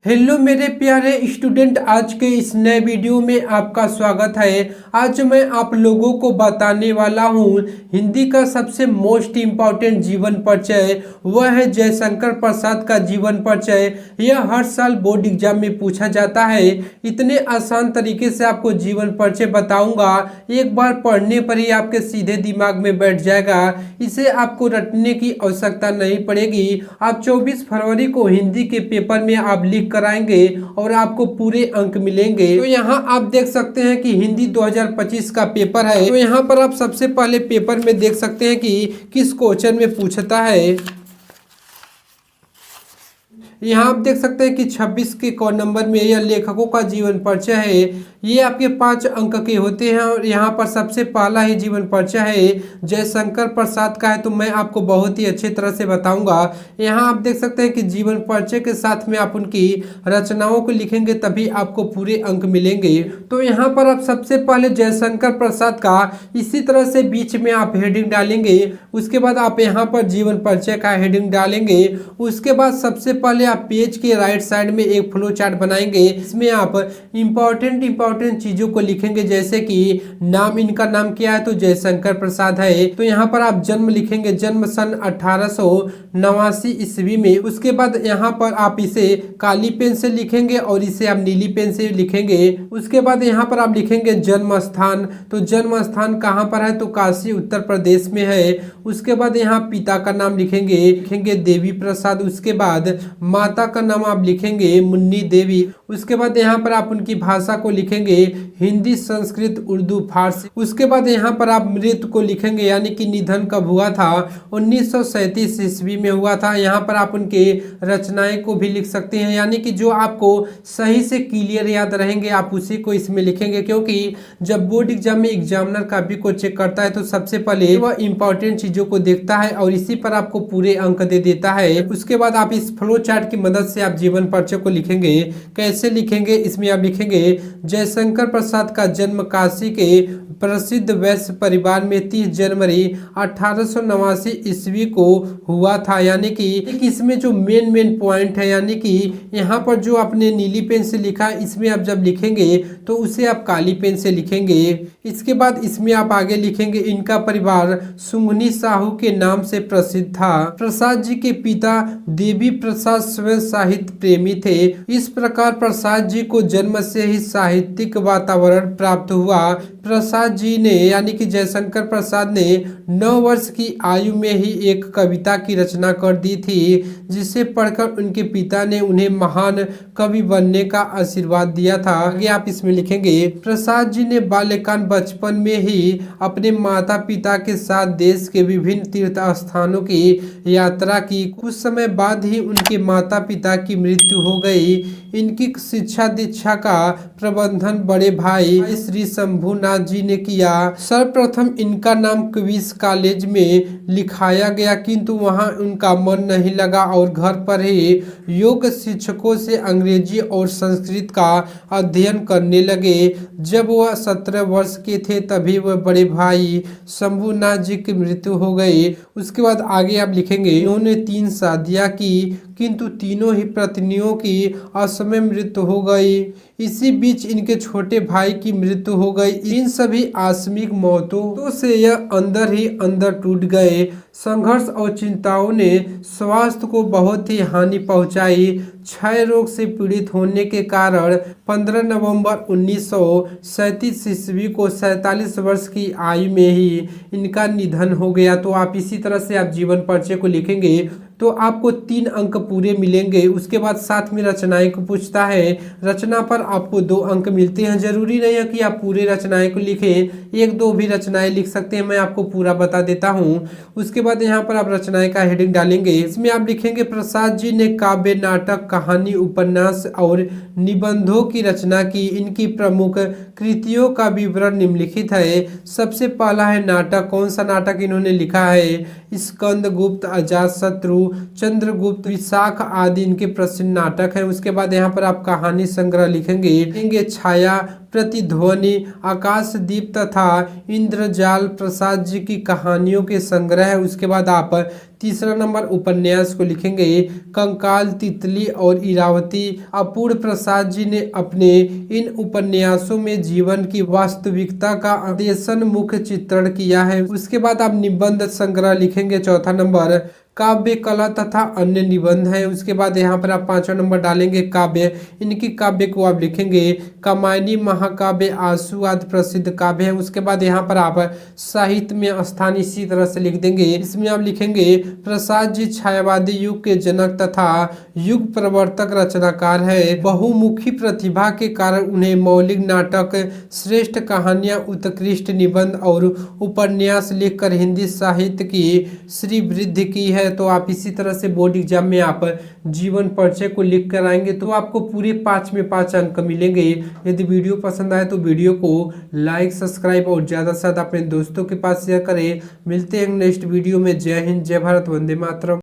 Hello मेरे प्यारे student, आज के इस नए वीडियो में आपका स्वागत है। आज मैं आप लोगों को बताने वाला हूँ हिंदी का सबसे मोस्ट इम्पॉर्टेंट जीवन परिचय, वह है जयशंकर प्रसाद का जीवन परिचय। यह हर साल बोर्ड एग्जाम में पूछा जाता है। इतने आसान तरीके से आपको जीवन परिचय बताऊंगा, एक बार पढ़ने पर ही आपके सीधे दिमाग में बैठ जाएगा। इसे आपको रटने की आवश्यकता नहीं पड़ेगी। आप 24 फरवरी को हिंदी के पेपर में आप लिख कराएंगे और आपको पूरे अंक मिलेंगे। तो यहाँ आप देख सकते हैं कि हिंदी 2025 का पेपर है। तो यहाँ पर आप सबसे पहले पेपर में देख सकते हैं कि किस क्वेश्चन में पूछता है। यहाँ आप देख सकते हैं कि 26 के नंबर में यह लेखकों का जीवन परिचय है। ये आपके 5 अंक के होते हैं और यहाँ पर सबसे पहला ही जीवन परिचय है जयशंकर प्रसाद का है, तो मैं आपको बहुत ही अच्छी तरह से बताऊंगा। यहाँ आप देख सकते हैं कि जीवन परिचय के साथ में आप उनकी रचनाओं को लिखेंगे तभी आपको पूरे अंक मिलेंगे। तो यहाँ पर आप सबसे पहले जयशंकर प्रसाद का इसी तरह से बीच में आप हेडिंग डालेंगे। उसके बाद आप यहाँ पर जीवन परिचय का हेडिंग डालेंगे। उसके बाद सबसे पहले आप पेज के राइट साइड में एक फ्लो चार्ट बनाएंगे। इसमें आप इंपॉर्टेंट चीजों को लिखेंगे, जैसे कि नाम, इनका नाम क्या है तो जयशंकर प्रसाद है। तो यहाँ पर आप जन्म लिखेंगे, जन्म सन 1889 ईस्वी में। उसके बाद यहाँ पर आप इसे काली पेन से लिखेंगे और इसे आप नीली पेन से लिखेंगे। उसके बाद यहाँ पर आप लिखेंगे जन्म स्थान, तो जन्म स्थान कहाँ पर है तो काशी उत्तर प्रदेश में है। उसके बाद यहाँ पिता का नाम लिखेंगे देवी प्रसाद। उसके बाद माता का नाम आप लिखेंगे मुन्नी देवी। उसके बाद यहाँ पर आप उनकी भाषा को लिखेंगे हिंदी, संस्कृत, उर्दू, फारसी। उसके बाद यहाँ पर आप मृत्यु को लिखेंगे, यानी कि निधन कब हुआ था, 1937 ईस्वी में हुआ था। यहाँ पर आप उनके रचनाएं को भी लिख सकते हैं, यानी कि जो आपको सही से क्लियर याद रहेंगे आप उसी को इसमें लिखेंगे। क्योंकि जब बोर्ड एग्जाम में एग्जामिनर कॉपी को चेक करता है तो सबसे पहले वह इंपॉर्टेंट चीजों को देखता है और इसी पर आपको पूरे अंक दे देता है। उसके बाद आप इस फ्लो चार्ट की मदद से आप जीवन परिचय को लिखेंगे। कैसे लिखेंगे, इसमें आप लिखेंगे जयशंकर प्रसाद का जन्म काशी के प्रसिद्ध वैश्य परिवार में 30 जनवरी 1889 ईस्वी को हुआ था। यानी कि इसमें जो मेन पॉइंट है, यानी कि यहाँ पर जो आपने नीली पेन से लिखा है, इसमें आप जब लिखेंगे तो उसे आप काली पेन से लिखेंगे। इसके बाद इसमें आप आगे लिखेंगे इनका परिवार सुंगनी साहू के नाम से प्रसिद्ध था। प्रसाद जी के पिता देवी प्रसाद स्वयं साहित्य प्रेमी थे। इस प्रकार प्रसाद जी को जन्म से ही साहित्यिक वातावरण प्राप्त हुआ। प्रसाद जी ने, यानी कि जयशंकर प्रसाद ने 9 वर्ष की आयु में ही एक कविता की रचना कर दी थी, जिसे पढ़कर उनके पिता ने उन्हें महान कवि बनने का आशीर्वाद दिया था। आगे आप इसमें लिखेंगे प्रसाद जी ने बाल्यकाल बचपन में ही अपने माता पिता के साथ देश के विभिन्न तीर्थ स्थानों की यात्रा की। कुछ समय बाद ही उनके माता पिता की मृत्यु हो गई। इनकी शिक्षा दीक्षा का प्रबंधन बड़े भाई श्री शंभुनाथ जी ने किया। सर्वप्रथम इनका नाम क्वींस कॉलेज में लिखाया गया, किंतु वहां उनका मन नहीं लगा और घर पर ही योग शिक्षकों से अंग्रेजी और संस्कृत का अध्ययन करने लगे। जब वह 17 वर्ष के थे तभी वह बड़े भाई शंभुनाथ जी की मृत्यु हो गई। उसके बाद आगे आप लिखेंगे इन्होंने 3 शादियां की, किंतु तीनों ही पत्नियों की असमय मृत्यु हो गई। इसी बीच इनके छोटे भाई की मृत्यु हो गई। इन सभी आकस्मिक मौतों से यह अंदर ही अंदर टूट गए। संघर्ष और चिंताओं ने स्वास्थ्य को बहुत ही हानि पहुंचाई। क्षय रोग से पीड़ित होने के कारण 15 नवंबर 1937 ईस्वी को 47 वर्ष की आयु में ही इनका निधन हो गया। तो आप इसी तरह से आप जीवन परिचय को लिखेंगे तो आपको 3 अंक पूरे मिलेंगे। उसके बाद साथ में रचनाएं को पूछता है, रचना पर आपको 2 अंक मिलते हैं। जरूरी नहीं है कि आप पूरे रचनाएं को लिखें, 1-2 भी रचनाएं लिख सकते हैं, मैं आपको पूरा बता देता हूं। उसके बाद यहाँ पर आप रचनाएं का हेडिंग डालेंगे। इसमें आप लिखेंगे प्रसाद जी ने काव्य, नाटक, कहानी, उपन्यास और निबंधों की रचना की। इनकी प्रमुख कृतियों का विवरण निम्नलिखित है। सबसे पहला है नाटक। कौन सा नाटक इन्होंने लिखा है? स्कंद गुप्त, अजातशत्रु, चंद्रगुप्त, विशाख आदि इनके प्रसिद्ध नाटक हैं। उसके बाद यहाँ पर आप कहानी संग्रह लिखेंगे छाया, प्रतिध्वनि, आकाशदीप तथा इंद्रजाल प्रसाद जी की कहानियों के संग्रह है। उसके बाद आप तीसरा नंबर उपन्यास को लिखेंगे कंकाल, तितली और इरावती। अपूर्ण प्रसाद जी ने अपने इन उपन्यासों में जीवन की वास्तविकता का अत्यंत मुख्य चित्रण किया है। उसके बाद आप निबंध संग्रह लिखेंगे चौथा नंबर, काव्य कला तथा अन्य निबंध है। उसके बाद यहाँ पर आप पांचवा नंबर डालेंगे काव्य। इनकी काव्य को आप लिखेंगे कामायनी, महाकाव्य, आंसू आदि प्रसिद्ध काव्य है। उसके बाद यहाँ पर आप साहित्य में स्थान इसी तरह से लिख देंगे। इसमें आप लिखेंगे प्रसाद जी छायावादी युग के जनक तथा युग प्रवर्तक रचनाकार है। बहुमुखी प्रतिभा के कारण उन्हें मौलिक नाटक, श्रेष्ठ कहानियां, उत्कृष्ट निबंध और उपन्यास लिखकर हिंदी साहित्य की श्री वृद्धि की है। तो आप इसी तरह से बोर्ड एग्जाम में आप जीवन परिचय को लिख कर आएंगे तो आपको पूरे 5 में 5 अंक मिलेंगे। यदि वीडियो पसंद आए तो वीडियो को लाइक, सब्सक्राइब और ज़्यादा से ज़्यादा अपने दोस्तों के पास शेयर करें। मिलते हैं नेक्स्ट वीडियो में। जय हिंद, जय भारत, वंदे मातरम।